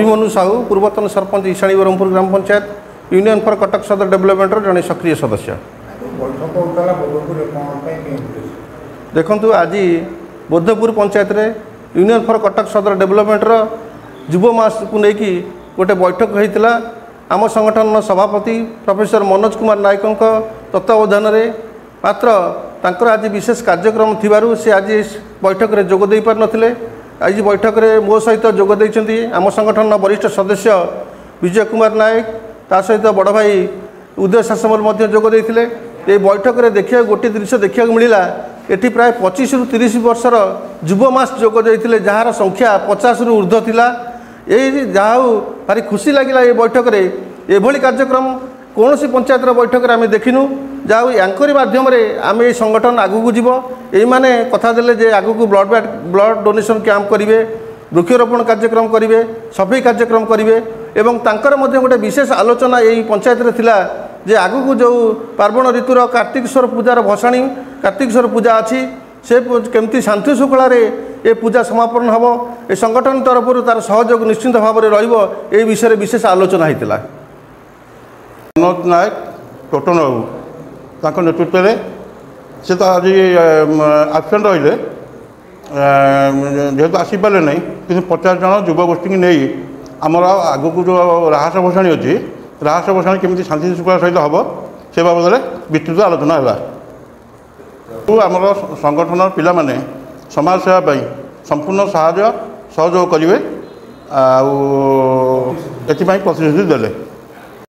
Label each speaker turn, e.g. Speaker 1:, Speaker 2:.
Speaker 1: मनु साहू पूर्वतन सरपंच ईशाणी ब्रह्मपुर ग्राम panchayat union for Cuttack सदर डेवलपमेंटर जड़े सक्रिय सदस्य। देखु आज बोधपुर पंचायत रे यूनियन फॉर कटक सदर डेवलपमेंटर युव मास को लेकिन गोटे बैठक होता आम संगठन सभापति प्रोफेसर मनोज कुमार नायक तत्वावधान में मात्र तांकर आज विशेष कार्यक्रम थिबारु से आज बैठक में जोग दे पार नथिले। आज बैठक में मो सहित जोग देइछन्ती आम संगठन वरिष्ठ सदस्य विजय कुमार नायक ता सहित बड़ भाई उदय शासमल मध्य जोग देइथिले। ए बैठक में देखिया गोटे दृश्य देखा मिला एटी प्राय 25 रु 30 वर्षर युव मास जोग देइथिले जार संख्या 50 रु ऊर्ध्व थिला। यही जहाँ भारी खुशी लगिला ये बैठक में एभली कार्यक्रम कौन सी पंचायत बैठक में आम देखिनु। जहाँ यांकरी माध्यम आम ये संगठन आगू जीव ये माने कथा देले जे आगू को ब्लड डोनेशन कैंप करेंगे वृक्षरोपण कार्यक्रम करेंगे सफाई कार्यक्रम करेंगे एवं तांकर मध्य गोटे विशेष आलोचना यही पंचायत रे थिला जे आगू को जो पार्वण ऋतुर कार्तिकेश्वर पूजार भसाणी कार्तिकेश्वर पूजा अच्छी से केमती शांति श्रृंखला ये पूजा समापन हम ए संगठन तरफ तार सहयोग निश्चिंत भाव में रही विषय विशेष आलोचना होता।
Speaker 2: मनोज नायक टोटन बाबू नेतृत्व में से तो आज आबसेंट रही जेहेतु आसीपारे ना कि 50 जन युवगोष्ठी की नहीं आमर आगक जो राहस भसाणी अच्छी राहस भसाणी केमी शांति श्रृंखला सहित हम से बाबद विस्तृत आलोचना है। आमर संगठन पिला माने समाज सेवा संपूर्ण सहयोग करेंगे आउ प्रतिश्रुति देले।